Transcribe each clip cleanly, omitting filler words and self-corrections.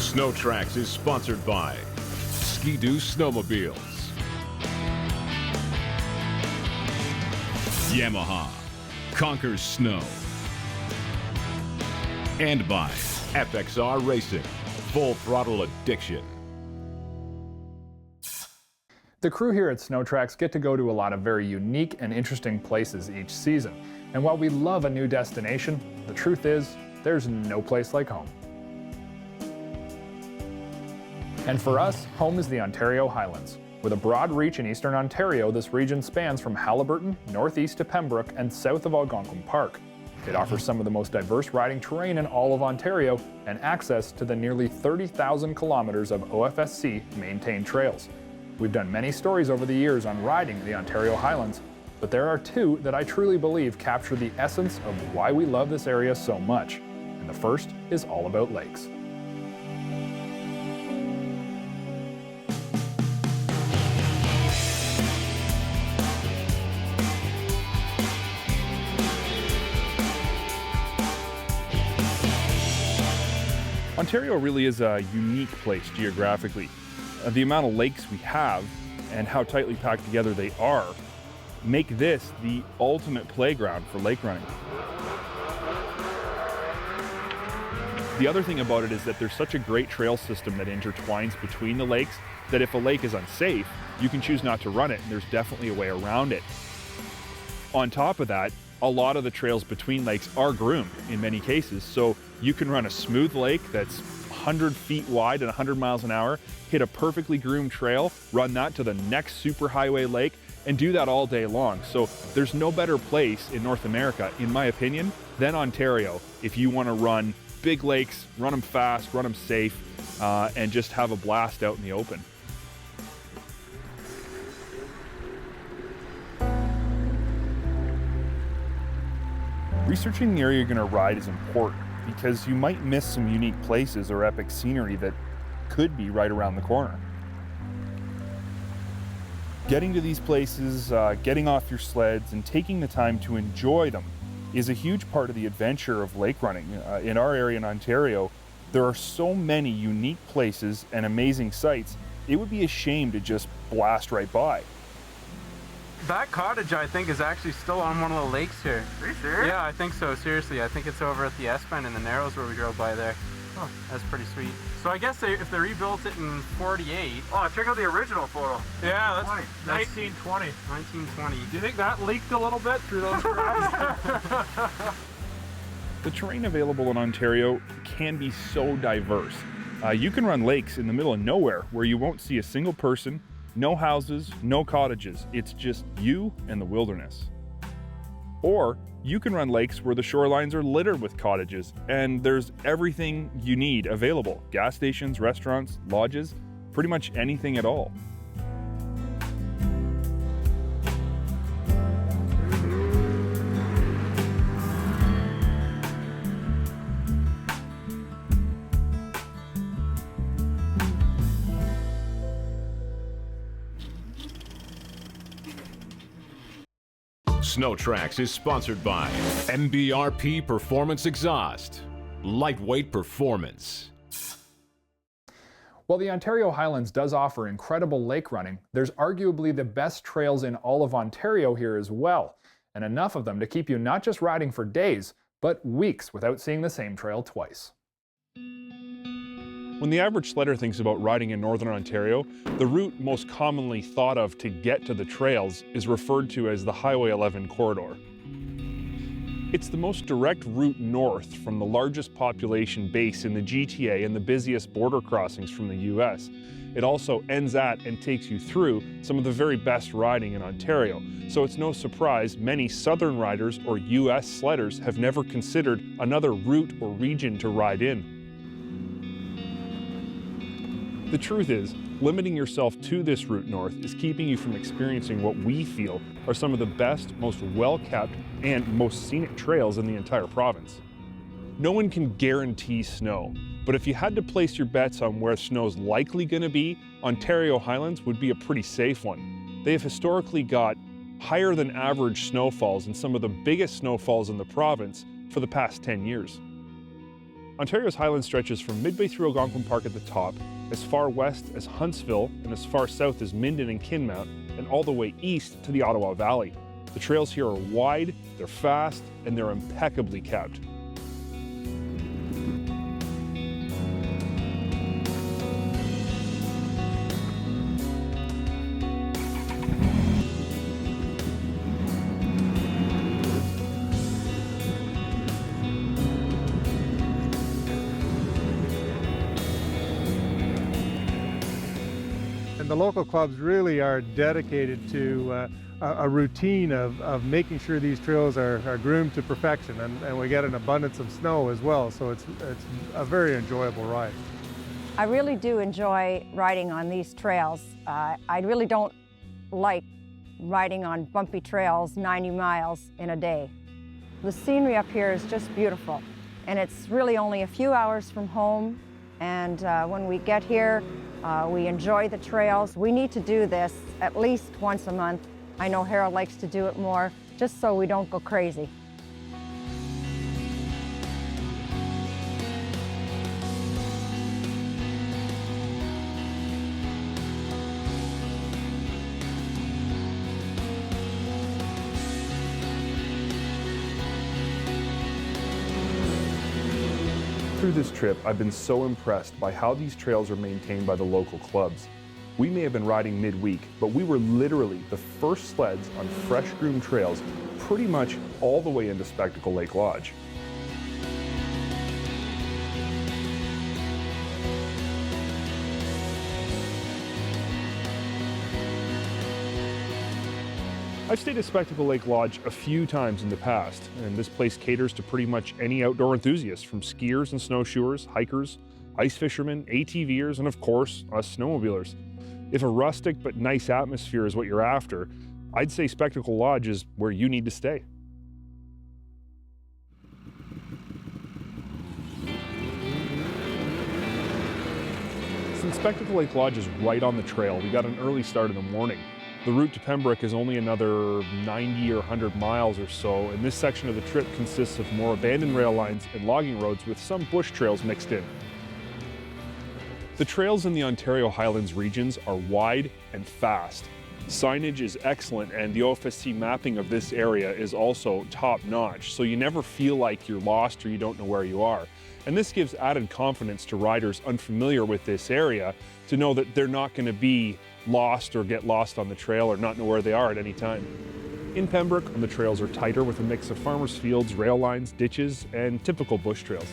SnowTrax is sponsored by Ski-Doo Snowmobiles, Yamaha, conquers snow, and by FXR Racing, full throttle addiction. The crew here at SnowTrax get to go to a lot of very unique and interesting places each season. And while we love a new destination, the truth is, there's no place like home. And for us, home is the Ontario Highlands. With a broad reach in eastern Ontario, this region spans from Haliburton, northeast to Pembroke, and south of Algonquin Park. It offers some of the most diverse riding terrain in all of Ontario and access to the nearly 30,000 kilometers of OFSC maintained trails. We've done many stories over the years on riding the Ontario Highlands, but there are two that I truly believe capture the essence of why we love this area so much. And the first is all about lakes. Ontario really is a unique place geographically. The amount of lakes we have and how tightly packed together they are make this the ultimate playground for lake running. The other thing about it is that there's such a great trail system that intertwines between the lakes that if a lake is unsafe, you can choose not to run it, and there's definitely a way around it. On top of that, a lot of the trails between lakes are groomed in many cases, so you can run a smooth lake that's 100 feet wide and 100 miles an hour, hit a perfectly groomed trail, run that to the next superhighway lake, and do that all day long. So there's no better place in North America, in my opinion, than Ontario if you want to run big lakes, run them fast, run them safe, and just have a blast out in the open. Researching the area you're going to ride is important because you might miss some unique places or epic scenery that could be right around the corner. Getting to these places, getting off your sleds, and taking the time to enjoy them is a huge part of the adventure of lake running. In our area in Ontario, there are so many unique places and amazing sights, it would be a shame to just blast right by. That cottage, I think, is actually still on one of the lakes here. Are you sure? Yeah, I think so, seriously. I think it's over at the S-Bend in the Narrows where we drove by there. Oh, that's pretty sweet. So I guess if they rebuilt it in 48... Oh, check out the original photo. Yeah, that's 1920. 1920. Do you think that leaked a little bit through those cracks? The terrain available in Ontario can be so diverse. You can run lakes in the middle of nowhere where you won't see a single person, no houses, no cottages. It's just you and the wilderness. Or you can run lakes where the shorelines are littered with cottages and there's everything you need available. Gas stations, restaurants, lodges, pretty much anything at all. SnowTrax is sponsored by MBRP Performance Exhaust, lightweight performance. While the Ontario Highlands does offer incredible lake running, there's arguably the best trails in all of Ontario here as well, and enough of them to keep you not just riding for days, but weeks without seeing the same trail twice. When the average sledder thinks about riding in Northern Ontario, the route most commonly thought of to get to the trails is referred to as the Highway 11 corridor. It's the most direct route north from the largest population base in the GTA and the busiest border crossings from the US. It also ends at and takes you through some of the very best riding in Ontario. So it's no surprise many Southern riders or US sledders have never considered another route or region to ride in. The truth is, limiting yourself to this route north is keeping you from experiencing what we feel are some of the best, most well-kept, and most scenic trails in the entire province. No one can guarantee snow, but if you had to place your bets on where snow's likely going to be, Ontario Highlands would be a pretty safe one. They have historically got higher than average snowfalls and some of the biggest snowfalls in the province for the past 10 years. Ontario's Highland stretches from midway through Algonquin Park at the top, as far west as Huntsville, and as far south as Minden and Kinmount, and all the way east to the Ottawa Valley. The trails here are wide, they're fast, and they're impeccably kept. And the local clubs really are dedicated to a routine of making sure these trails are groomed to perfection, and we get an abundance of snow as well, so it's a very enjoyable ride. I really do enjoy riding on these trails. I really don't like riding on bumpy trails 90 miles in a day. The scenery up here is just beautiful, and it's really only a few hours from home, and when we get here, we enjoy the trails. We need to do this at least once a month. I know Harold likes to do it more, just so we don't go crazy. Through this trip, I've been so impressed by how these trails are maintained by the local clubs. We may have been riding midweek, but we were literally the first sleds on fresh groomed trails pretty much all the way into Spectacle Lake Lodge. I've stayed at Spectacle Lake Lodge a few times in the past, and this place caters to pretty much any outdoor enthusiast, from skiers and snowshoers, hikers, ice fishermen, ATVers, and of course, us snowmobilers. If a rustic but nice atmosphere is what you're after, I'd say Spectacle Lodge is where you need to stay. Since Spectacle Lake Lodge is right on the trail, we got an early start in the morning. The route to Pembroke is only another 90 or 100 miles or so, and this section of the trip consists of more abandoned rail lines and logging roads with some bush trails mixed in. The trails in the Ontario Highlands regions are wide and fast. Signage is excellent, and the OFSC mapping of this area is also top-notch, so you never feel like you're lost or you don't know where you are. And this gives added confidence to riders unfamiliar with this area to know that they're not going to be lost or get lost on the trail or not know where they are at any time. In Pembroke, the trails are tighter with a mix of farmers' fields, rail lines, ditches, and typical bush trails.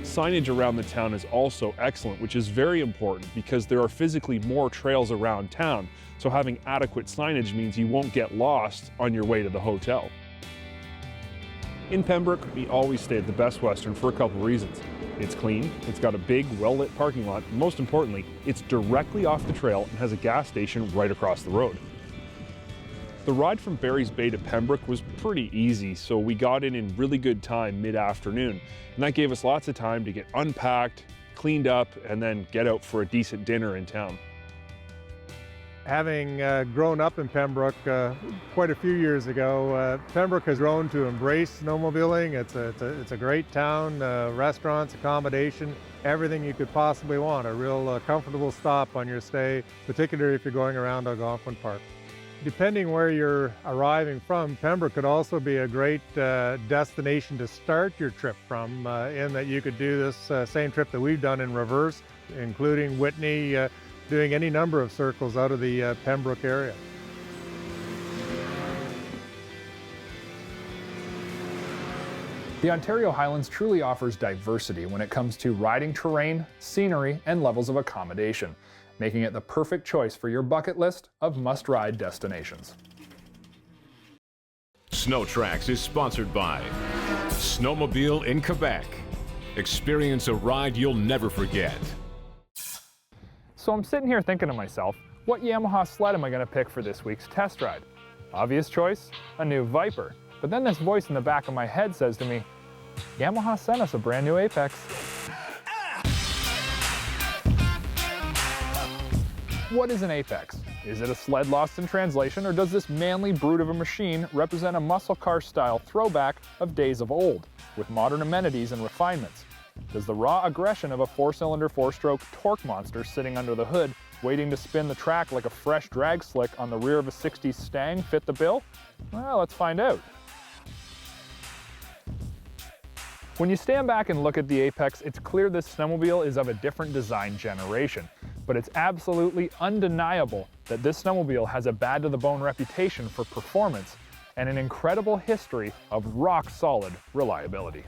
Signage around the town is also excellent, which is very important because there are physically more trails around town, so having adequate signage means you won't get lost on your way to the hotel. In Pembroke, we always stay at the Best Western for a couple reasons. It's clean, it's got a big, well-lit parking lot, and most importantly, it's directly off the trail and has a gas station right across the road. The ride from Barry's Bay to Pembroke was pretty easy, so we got in really good time mid-afternoon, and that gave us lots of time to get unpacked, cleaned up, and then get out for a decent dinner in town. Having grown up in Pembroke quite a few years ago, Pembroke has grown to embrace snowmobiling. It's a great town, restaurants, accommodation, everything you could possibly want. A real comfortable stop on your stay, particularly if you're going around Algonquin Park. Depending where you're arriving from, Pembroke could also be a great destination to start your trip from, in that you could do this same trip that we've done in reverse, including Whitney, doing any number of circles out of the Pembroke area. The Ontario Highlands truly offers diversity when it comes to riding terrain, scenery, and levels of accommodation, making it the perfect choice for your bucket list of must-ride destinations. SnowTrax is sponsored by Snowmobile in Quebec. Experience a ride you'll never forget. So I'm sitting here thinking to myself, what Yamaha sled am I going to pick for this week's test ride? Obvious choice, a new Viper. But then this voice in the back of my head says to me, Yamaha sent us a brand new Apex. What is an Apex? Is it a sled lost in translation, or does this manly brute of a machine represent a muscle car style throwback of days of old, with modern amenities and refinements? Does the raw aggression of a 4-cylinder 4-stroke torque monster sitting under the hood, waiting to spin the track like a fresh drag slick on the rear of a 60s Stang fit the bill? Well, let's find out. When you stand back and look at the Apex, it's clear this snowmobile is of a different design generation. But it's absolutely undeniable that this snowmobile has a bad-to-the-bone reputation for performance and an incredible history of rock-solid reliability.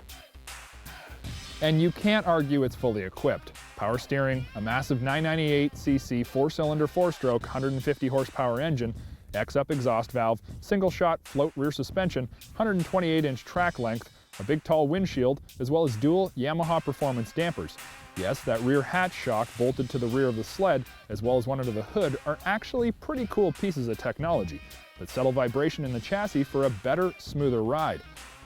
And you can't argue it's fully equipped. Power steering, a massive 998cc 4-cylinder 4-stroke 150 horsepower engine, X-up exhaust valve, single-shot float rear suspension, 128-inch track length, a big tall windshield, as well as dual Yamaha performance dampers. Yes, that rear hatch shock bolted to the rear of the sled, as well as one under the hood, are actually pretty cool pieces of technology that settle vibration in the chassis for a better, smoother ride.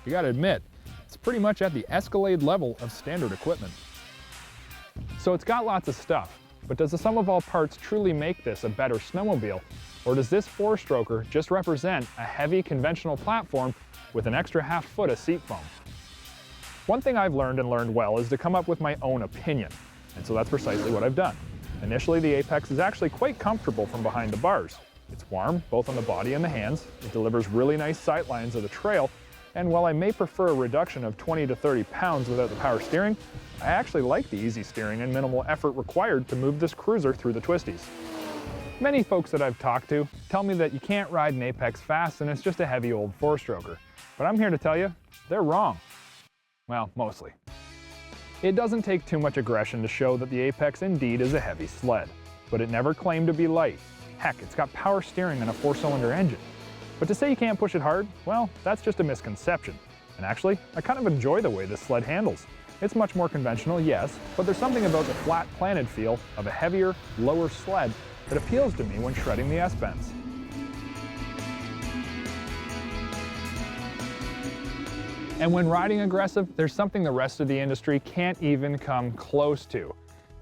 You gotta admit, it's pretty much at the Escalade level of standard equipment. So it's got lots of stuff, but does the sum of all parts truly make this a better snowmobile? Or does this 4-stroker just represent a heavy conventional platform with an extra half foot of seat foam? One thing I've learned and learned well is to come up with my own opinion, and so that's precisely what I've done. Initially, the Apex is actually quite comfortable from behind the bars. It's warm, both on the body and the hands, it delivers really nice sight lines of the trail, and while I may prefer a reduction of 20 to 30 pounds without the power steering, I actually like the easy steering and minimal effort required to move this cruiser through the twisties. Many folks that I've talked to tell me that you can't ride an Apex fast and it's just a heavy old 4-stroker, but I'm here to tell you, they're wrong. Well, mostly. It doesn't take too much aggression to show that the Apex indeed is a heavy sled, but it never claimed to be light. Heck, it's got power steering and a 4-cylinder engine. But to say you can't push it hard, well, that's just a misconception. And actually, I kind of enjoy the way this sled handles. It's much more conventional, yes, but there's something about the flat planted feel of a heavier, lower sled that appeals to me when shredding the S-bends. And when riding aggressive, there's something the rest of the industry can't even come close to.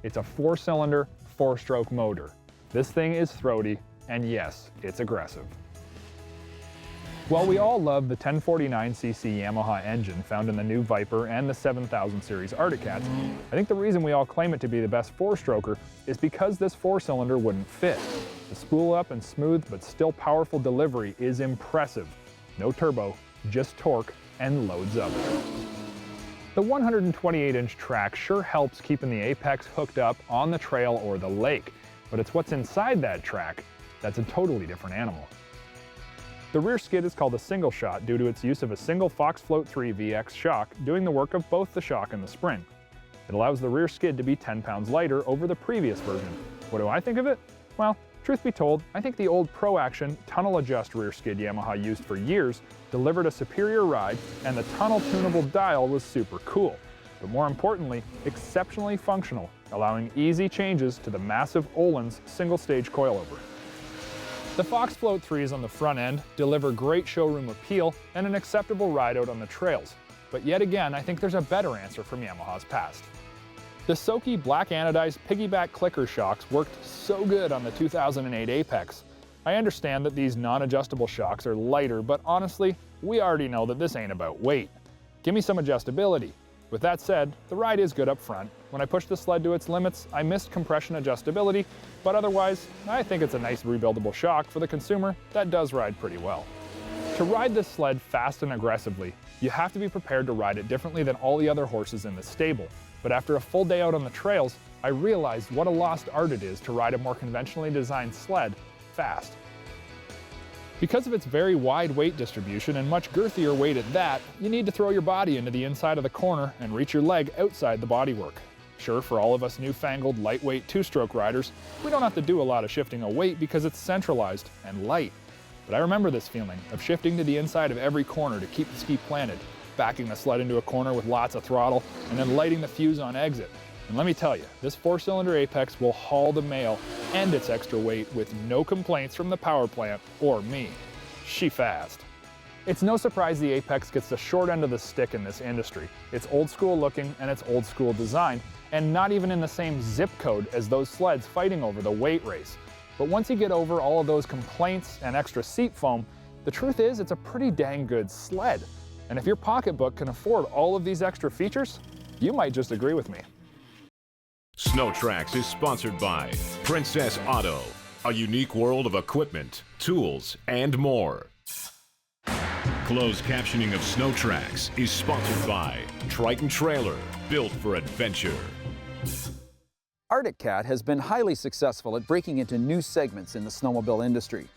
It's a 4-cylinder, 4-stroke motor. This thing is throaty, and yes, it's aggressive. While we all love the 1049cc Yamaha engine found in the new Viper and the 7000 series Arctic Cats, I think the reason we all claim it to be the best 4-stroker is because this 4-cylinder wouldn't fit. The spool up and smooth but still powerful delivery is impressive. No turbo, just torque, and loads of it. The 128-inch track sure helps keeping the Apex hooked up on the trail or the lake, but it's what's inside that track that's a totally different animal. The rear skid is called a single shot due to its use of a single Fox Float 3 VX shock doing the work of both the shock and the spring. It allows the rear skid to be 10 pounds lighter over the previous version. What do I think of it? Well, truth be told, I think the old Pro Action tunnel adjust rear skid Yamaha used for years delivered a superior ride, and the tunnel tunable dial was super cool, but more importantly, exceptionally functional, allowing easy changes to the massive Öhlins single stage coilover. The Fox Float 3s on the front end deliver great showroom appeal and an acceptable ride out on the trails, but yet again I think there's a better answer from Yamaha's past. The Soki black anodized piggyback clicker shocks worked so good on the 2008 Apex. I understand that these non-adjustable shocks are lighter, but honestly, we already know that this ain't about weight. Give me some adjustability. With that said, the ride is good up front. When I pushed the sled to its limits, I missed compression adjustability, but otherwise, I think it's a nice rebuildable shock for the consumer that does ride pretty well. To ride this sled fast and aggressively, you have to be prepared to ride it differently than all the other horses in the stable. But after a full day out on the trails, I realized what a lost art it is to ride a more conventionally designed sled fast. Because of its very wide weight distribution and much girthier weight at that, you need to throw your body into the inside of the corner and reach your leg outside the bodywork. Sure, for all of us newfangled lightweight 2-stroke riders, we don't have to do a lot of shifting of weight because it's centralized and light. But I remember this feeling of shifting to the inside of every corner to keep the ski planted, backing the sled into a corner with lots of throttle, and then lighting the fuse on exit. And let me tell you, this 4-cylinder Apex will haul the mail and its extra weight with no complaints from the power plant or me. She fast. It's no surprise the Apex gets the short end of the stick in this industry. It's old school looking and it's old school design, and not even in the same zip code as those sleds fighting over the weight race. But once you get over all of those complaints and extra seat foam, the truth is it's a pretty dang good sled. And if your pocketbook can afford all of these extra features, you might just agree with me. SnowTrax is sponsored by Princess Auto, a unique world of equipment, tools, and more. Closed captioning of SnowTrax is sponsored by Triton Trailer, built for adventure. Arctic Cat has been highly successful at breaking into new segments in the snowmobile industry.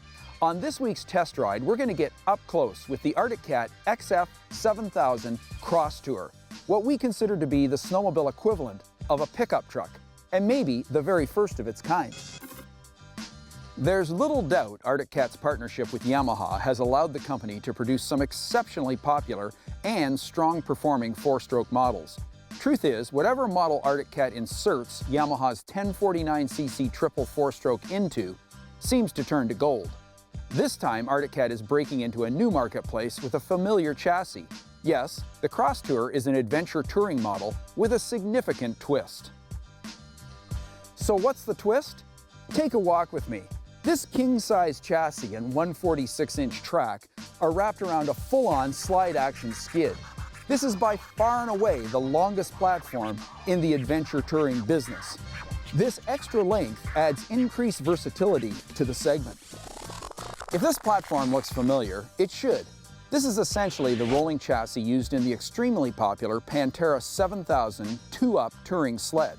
On this week's test ride, we're going to get up close with the Arctic Cat XF 7000 CrossTour, what we consider to be the snowmobile equivalent of a pickup truck, and maybe the very first of its kind. There's little doubt Arctic Cat's partnership with Yamaha has allowed the company to produce some exceptionally popular and strong-performing four-stroke models. Truth is, whatever model Arctic Cat inserts Yamaha's 1049cc triple four-stroke into seems to turn to gold. This time, Arctic Cat is breaking into a new marketplace with a familiar chassis. Yes, the CrossTour is an adventure touring model with a significant twist. So what's the twist? Take a walk with me. This king-size chassis and 146-inch track are wrapped around a full-on slide-action skid. This is by far and away the longest platform in the adventure touring business. This extra length adds increased versatility to the segment. If this platform looks familiar, it should. This is essentially the rolling chassis used in the extremely popular Pantera 7000 two-up touring sled.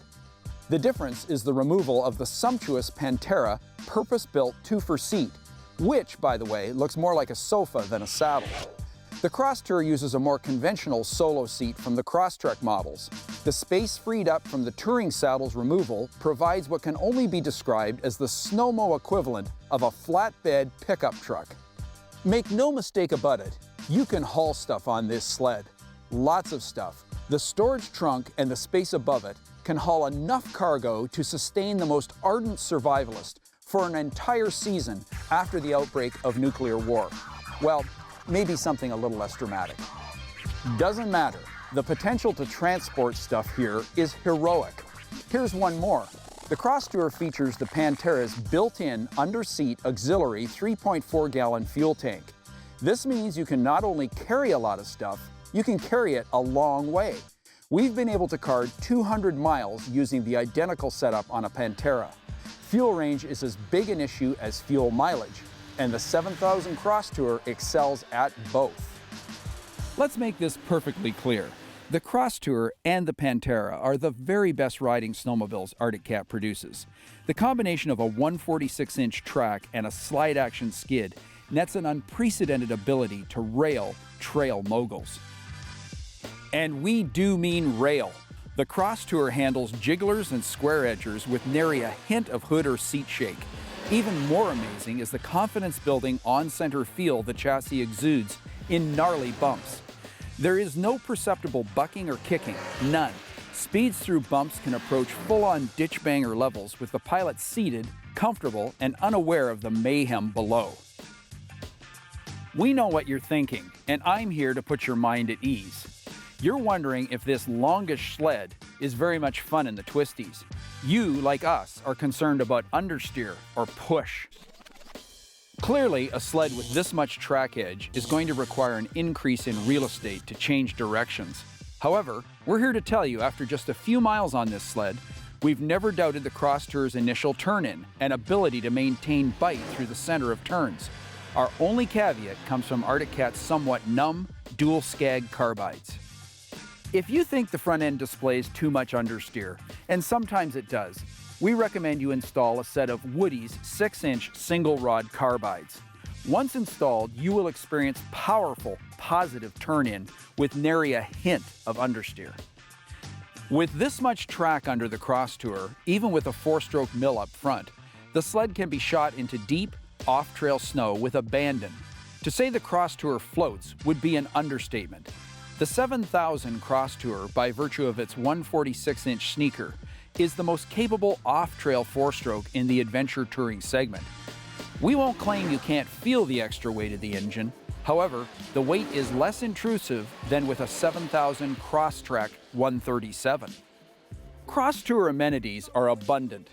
The difference is the removal of the sumptuous Pantera purpose-built two-for seat, which, by the way, looks more like a sofa than a saddle. The CrossTour uses a more conventional solo seat from the Crosstrek models. The space freed up from the touring saddle's removal provides what can only be described as the snowmo equivalent of a flatbed pickup truck. Make no mistake about it, you can haul stuff on this sled. Lots of stuff. The storage trunk and the space above it can haul enough cargo to sustain the most ardent survivalist for an entire season after the outbreak of nuclear war. Well, maybe something a little less dramatic. Doesn't matter. The potential to transport stuff here is heroic. Here's one more. The CrossTour features the Pantera's built-in under-seat auxiliary 3.4-gallon fuel tank. This means you can not only carry a lot of stuff, you can carry it a long way. We've been able to cart 200 miles using the identical setup on a Pantera. Fuel range is as big an issue as fuel mileage, and the 7000 CrossTour excels at both. Let's make this perfectly clear. The CrossTour and the Pantera are the very best riding snowmobiles Arctic Cat produces. The combination of a 146-inch track and a slide-action skid nets an unprecedented ability to rail trail moguls. And we do mean rail. The CrossTour handles jigglers and square edgers with nary a hint of hood or seat shake. Even more amazing is the confidence-building on-center feel the chassis exudes in gnarly bumps. There is no perceptible bucking or kicking, none. Speeds through bumps can approach full-on ditch banger levels with the pilot seated, comfortable, and unaware of the mayhem below. We know what you're thinking, and I'm here to put your mind at ease. You're wondering if this longish sled is very much fun in the twisties. You, like us, are concerned about understeer or push. Clearly, a sled with this much track edge is going to require an increase in real estate to change directions. However, we're here to tell you after just a few miles on this sled, we've never doubted the CrossTour's initial turn-in and ability to maintain bite through the center of turns. Our only caveat comes from Arctic Cat's somewhat numb, dual skag carbides. If you think the front end displays too much understeer, and sometimes it does, we recommend you install a set of Woody's 6-inch single-rod carbides. Once installed, you will experience powerful, positive turn-in with nary a hint of understeer. With this much track under the CrossTour, even with a 4-stroke mill up front, the sled can be shot into deep, off-trail snow with abandon. To say the CrossTour floats would be an understatement. The 7000 CrossTour, by virtue of its 146-inch sneaker, is the most capable off-trail 4-stroke in the adventure touring segment. We won't claim you can't feel the extra weight of the engine. However, the weight is less intrusive than with a 7000 Crosstrek 137. CrossTour amenities are abundant.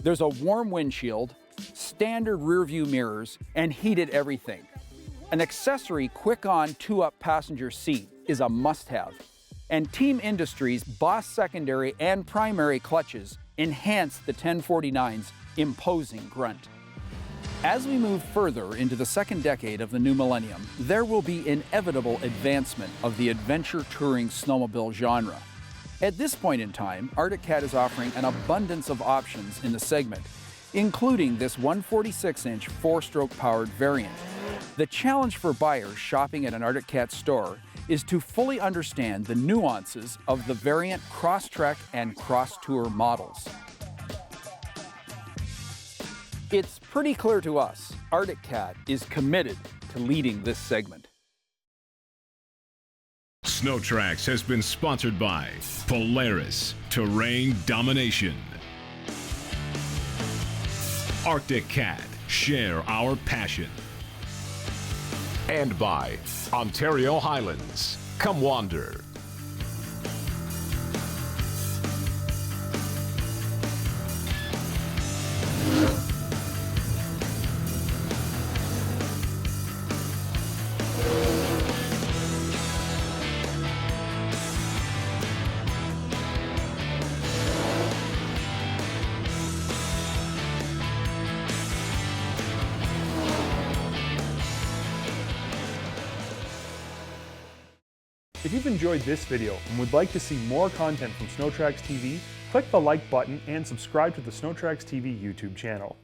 There's a warm windshield, standard rear view mirrors, and heated everything. An accessory quick-on two-up passenger seat is a must-have. And Team Industries' Boss secondary and primary clutches enhance the 1049's imposing grunt. As we move further into the second decade of the new millennium, there will be inevitable advancement of the adventure touring snowmobile genre. At this point in time, Arctic Cat is offering an abundance of options in the segment, including this 146-inch four-stroke powered variant. The challenge for buyers shopping at an Arctic Cat store is to fully understand the nuances of the variant CrossTrax and CrossTour models. It's pretty clear to us, Arctic Cat is committed to leading this segment. SnowTrax has been sponsored by Polaris Terrain Domination, Arctic Cat, share our passion, and by Ontario Highlands, come wander. If you've enjoyed this video and would like to see more content from SnowTrax TV, click the like button and subscribe to the SnowTrax TV YouTube channel.